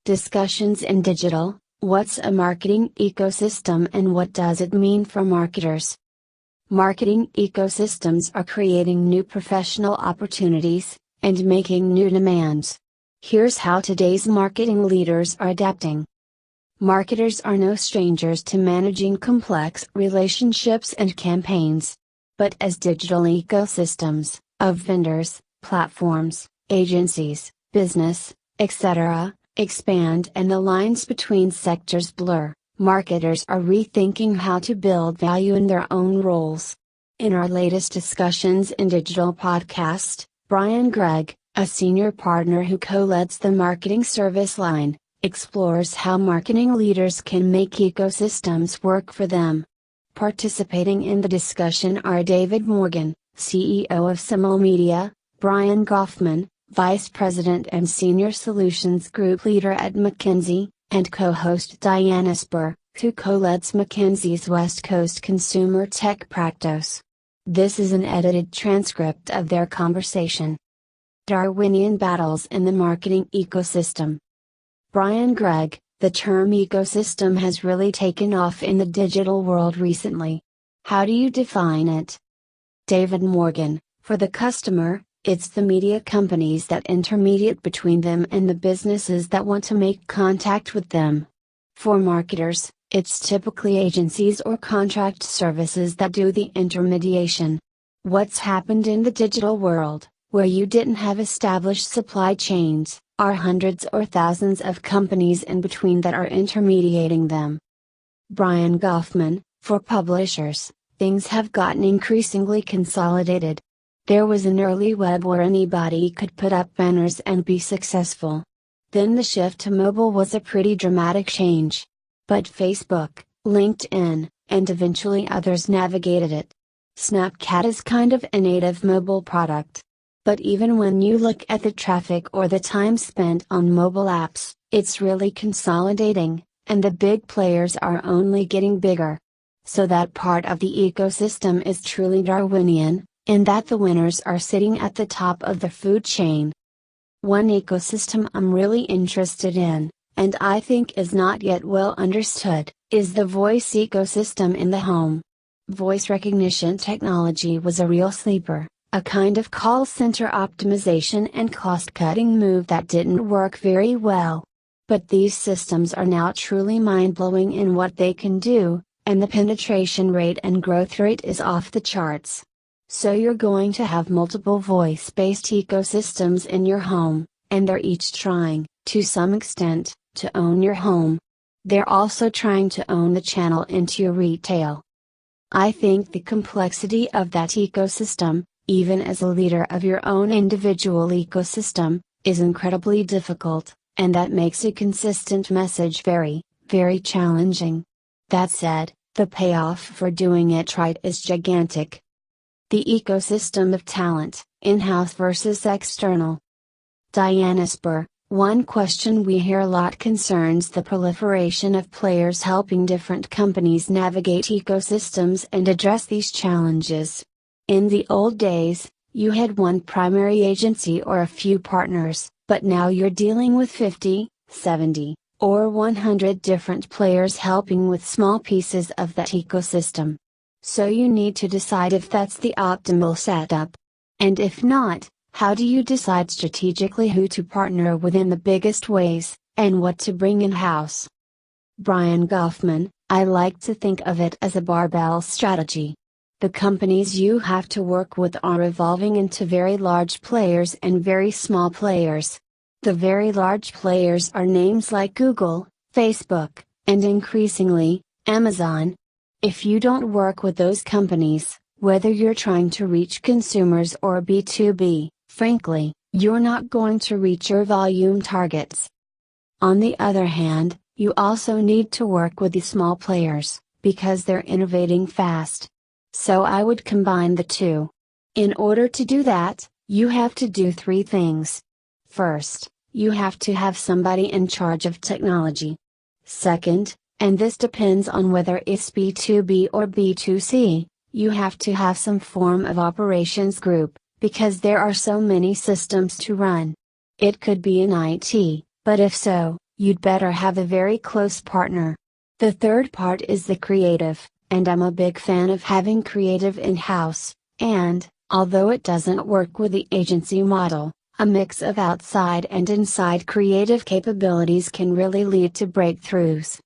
Discussions in Digital: What's a marketing ecosystem and what does it mean for marketers? Marketing ecosystems are creating new professional opportunities, and making new demands. Here's how today's marketing leaders are adapting. Marketers are no strangers to managing complex relationships and campaigns. But as digital ecosystems, of vendors, platforms, agencies, business, etc., expand and the lines between sectors blur, marketers are rethinking how to build value in their own roles. In our latest Discussions in Digital podcast, Gregg, a senior partner who co-leads the marketing service line, explores how marketing leaders can make ecosystems work for them. Participating in the discussion are David Morgan, CEO of Simul Media, Brian Goffman, Vice President and Senior Solutions Group Leader at McKinsey, and co-host Dianne Esber, who co-leads McKinsey's West Coast consumer tech practice. This is an edited transcript of their conversation. Darwinian battles in the marketing ecosystem. Gregg, the term ecosystem has really taken off in the digital world recently. How do you define it? David Morgan, for the customer, it's the media companies that intermediate between them and the businesses that want to make contact with them. For marketers, it's typically agencies or contract services that do the intermediation. What's happened in the digital world, where you didn't have established supply chains, are hundreds or thousands of companies in between that are intermediating them. Brian Goffman, for publishers, things have gotten increasingly consolidated. There was an early web where anybody could put up banners and be successful. Then the shift to mobile was a pretty dramatic change. But Facebook, LinkedIn, and eventually others navigated it. Snapchat is kind of a native mobile product. But even when you look at the traffic or the time spent on mobile apps, it's really consolidating, and the big players are only getting bigger. So that part of the ecosystem is truly Darwinian, in that the winners are sitting at the top of the food chain. One ecosystem I'm really interested in, and I think is not yet well understood, is the voice ecosystem in the home. Voice recognition technology was a real sleeper, a kind of call center optimization and cost-cutting move that didn't work very well. But these systems are now truly mind-blowing in what they can do, and the penetration rate and growth rate is off the charts. So you're going to have multiple voice-based ecosystems in your home, and they're each trying, to some extent, to own your home. They're also trying to own the channel into your retail. I think the complexity of that ecosystem, even as a leader of your own individual ecosystem, is incredibly difficult, and that makes a consistent message very, very challenging. That said, the payoff for doing it right is gigantic. The ecosystem of talent, in-house versus external. Dianne Esber, one question we hear a lot concerns the proliferation of players helping different companies navigate ecosystems and address these challenges. In the old days, you had one primary agency or a few partners, but now you're dealing with 50, 70, or 100 different players helping with small pieces of that ecosystem. So you need to decide if that's the optimal setup. And if not, how do you decide strategically who to partner with in the biggest ways, and what to bring in-house? Brian Goffman, I like to think of it as a barbell strategy. The companies you have to work with are evolving into very large players and very small players. The very large players are names like Google, Facebook, and increasingly, Amazon. If you don't work with those companies, whether you're trying to reach consumers or B2B, frankly, you're not going to reach your volume targets. On the other hand, you also need to work with the small players, because they're innovating fast. So I would combine the two. In order to do that, you have to do three things. First, you have to have somebody in charge of technology. Second, and this depends on whether it's B2B or B2C, you have to have some form of operations group, because there are so many systems to run. It could be in IT, but if so, you'd better have a very close partner. The third part is the creative, and I'm a big fan of having creative in-house, and, although it doesn't work with the agency model, a mix of outside and inside creative capabilities can really lead to breakthroughs.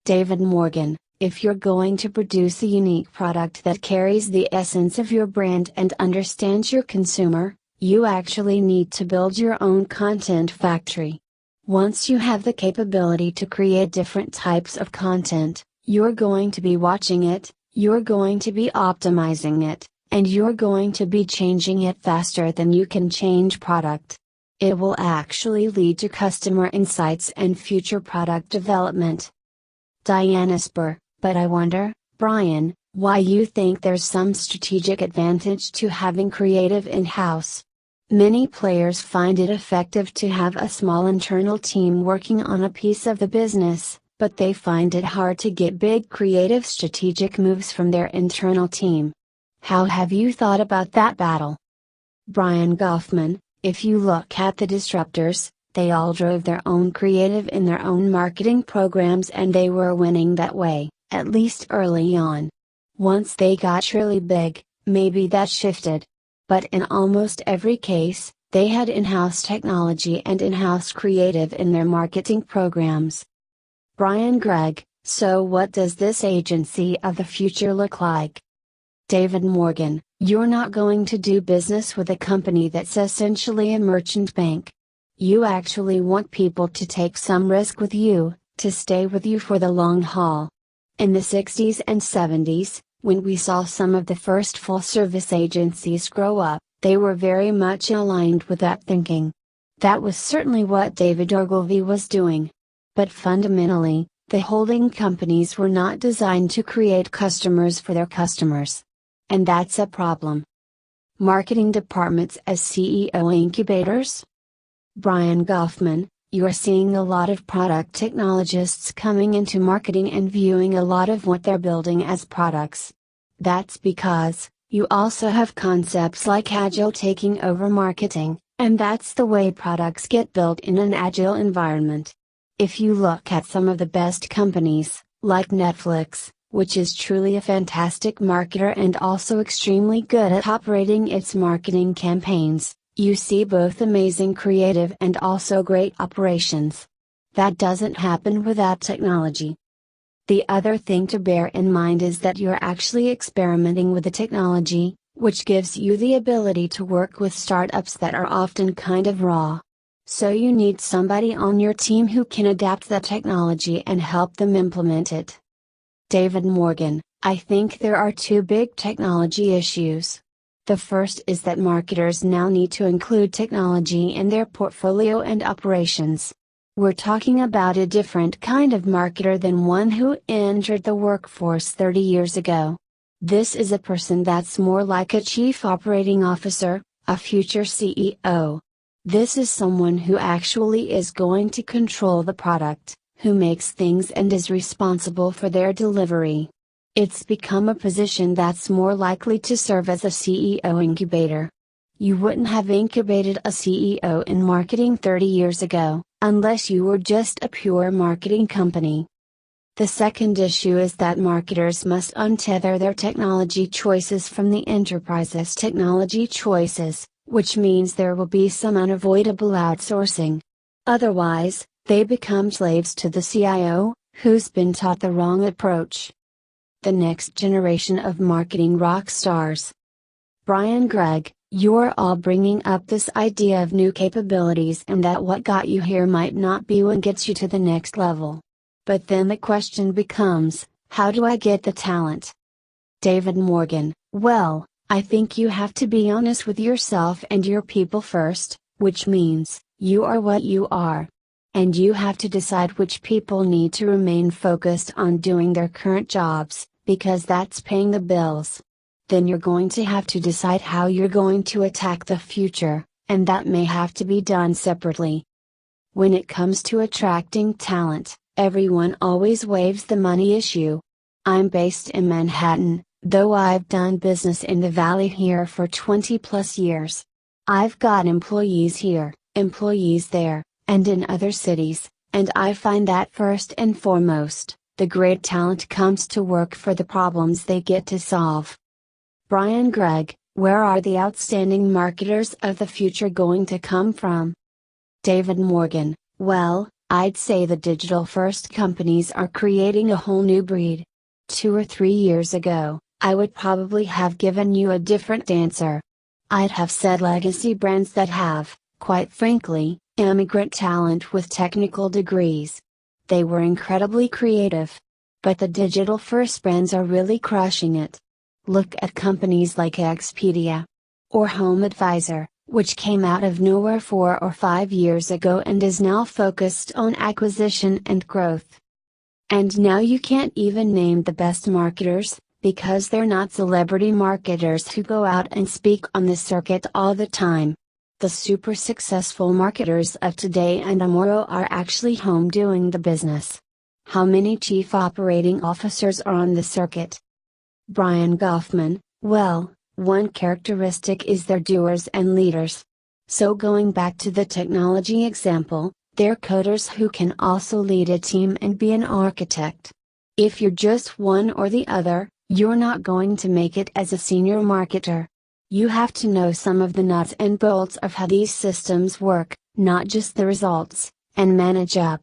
David Morgan, if you're going to produce a unique product that carries the essence of your brand and understands your consumer, you actually need to build your own content factory. Once you have the capability to create different types of content, you're going to be watching it, you're going to be optimizing it, and you're going to be changing it faster than you can change product. It will actually lead to customer insights and future product development. Dianne Esber, but I wonder, Brian, why you think there's some strategic advantage to having creative in-house. Many players find it effective to have a small internal team working on a piece of the business, but they find it hard to get big creative strategic moves from their internal team. How have you thought about that battle? Brian Goffman, if you look at the disruptors, they all drove their own creative in their own marketing programs and they were winning that way, at least early on. Once they got really big, maybe that shifted. But in almost every case, they had in-house technology and in-house creative in their marketing programs. Gregg, so what does this agency of the future look like? David Morgan, you're not going to do business with a company that's essentially a merchant bank. You actually want people to take some risk with you, to stay with you for the long haul. In the 60s and 70s, when we saw some of the first full-service agencies grow up, they were very much aligned with that thinking. That was certainly what David Ogilvy was doing. But fundamentally, the holding companies were not designed to create customers for their customers. And that's a problem. Marketing departments as CEO incubators? Brian Goffman, you're seeing a lot of product technologists coming into marketing and viewing a lot of what they're building as products. That's because, you also have concepts like Agile taking over marketing, and that's the way products get built in an Agile environment. If you look at some of the best companies, like Netflix, which is truly a fantastic marketer and also extremely good at operating its marketing campaigns, you see both amazing creative and also great operations. That doesn't happen without technology. The other thing to bear in mind is that you're actually experimenting with the technology, which gives you the ability to work with startups that are often kind of raw. So you need somebody on your team who can adapt the technology and help them implement it. David Morgan, I think there are two big technology issues. The first is that marketers now need to include technology in their portfolio and operations. We're talking about a different kind of marketer than one who entered the workforce 30 years ago. This is a person that's more like a chief operating officer, a future CEO. This is someone who actually is going to control the product, who makes things and is responsible for their delivery. It's become a position that's more likely to serve as a CEO incubator. You wouldn't have incubated a CEO in marketing 30 years ago, unless you were just a pure marketing company. The second issue is that marketers must untether their technology choices from the enterprise's technology choices, which means there will be some unavoidable outsourcing. Otherwise, they become slaves to the CIO, who's been taught the wrong approach. The next generation of marketing rock stars. Gregg, you're all bringing up this idea of new capabilities and that what got you here might not be what gets you to the next level. But then the question becomes, how do I get the talent? David Morgan, well, I think you have to be honest with yourself and your people first, which means, you are what you are. And you have to decide which people need to remain focused on doing their current jobs, because that's paying the bills. Then you're going to have to decide how you're going to attack the future, and that may have to be done separately. When it comes to attracting talent, everyone always waives the money issue. I'm based in Manhattan, though I've done business in the Valley here for 20 plus years. I've got employees here, employees there, and in other cities, And I find that first and foremost, the great talent comes to work for the problems they get to solve. Gregg, where are the outstanding marketers of the future going to come from? David Morgan, well, I'd say the digital-first companies are creating a whole new breed. 2 or 3 years ago, I would probably have given you a different answer. I'd have said legacy brands that have, quite frankly, immigrant talent with technical degrees. They were incredibly creative. But the digital-first brands are really crushing it. Look at companies like Expedia. Or Home Advisor, which came out of nowhere 4 or 5 years ago and is now focused on acquisition and growth. And now you can't even name the best marketers, because they're not celebrity marketers who go out and speak on the circuit all the time. The super successful marketers of today and tomorrow are actually home doing the business. How many chief operating officers are on the circuit? Goffman, well, one characteristic is they're doers and leaders. So going back to the technology example, they're coders who can also lead a team and be an architect. If you're just one or the other, you're not going to make it as a senior marketer. You have to know some of the nuts and bolts of how these systems work, not just the results, and manage up.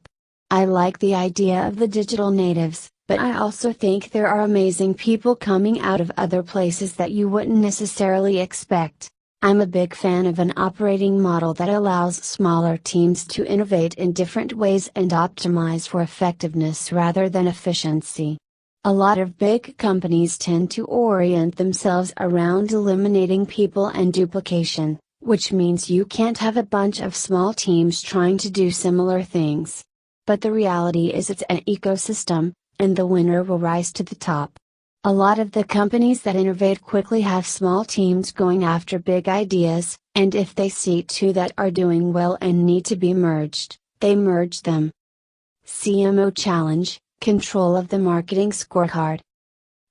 I like the idea of the digital natives, but I also think there are amazing people coming out of other places that you wouldn't necessarily expect. I'm a big fan of an operating model that allows smaller teams to innovate in different ways and optimize for effectiveness rather than efficiency. A lot of big companies tend to orient themselves around eliminating people and duplication, which means you can't have a bunch of small teams trying to do similar things. But the reality is it's an ecosystem, and the winner will rise to the top. A lot of the companies that innovate quickly have small teams going after big ideas, and if they see two that are doing well and need to be merged, they merge them. CMO Challenge: Control of the Marketing Scorecard.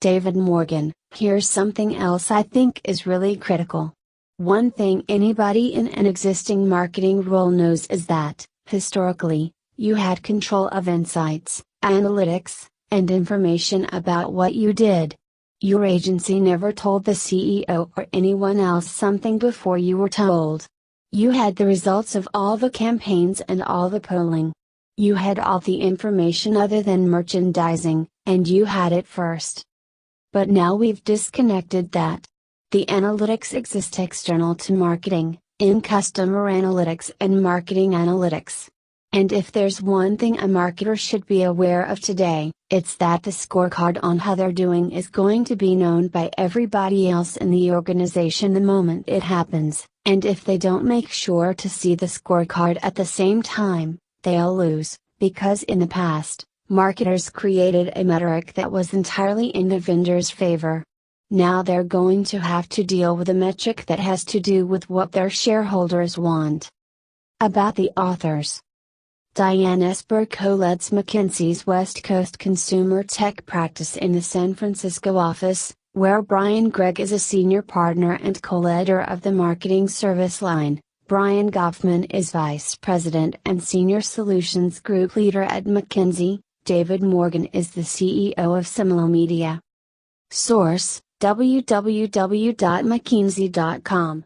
David Morgan, here's something else I think is really critical. One thing anybody in an existing marketing role knows is that, historically, you had control of insights, analytics, and information about what you did. Your agency never told the CEO or anyone else something before you were told. You had the results of all the campaigns and all the polling. You had all the information other than merchandising, and you had it first. But now we've disconnected that. The analytics exist external to marketing, in customer analytics and marketing analytics. And if there's one thing a marketer should be aware of today, it's that the scorecard on how they're doing is going to be known by everybody else in the organization the moment it happens, and if they don't make sure to see the scorecard at the same time, they'll lose, because in the past, marketers created a metric that was entirely in the vendor's favor. Now they're going to have to deal with a metric that has to do with what their shareholders want. About the authors. Dianne Esber co-leads McKinsey's West Coast consumer tech practice in the San Francisco office, where Gregg is a senior partner and co-leader of the marketing service line. Goffman is vice president and senior solutions group leader at McKinsey. David Morgan is the CEO of Similo Media. Source: www.mckinsey.com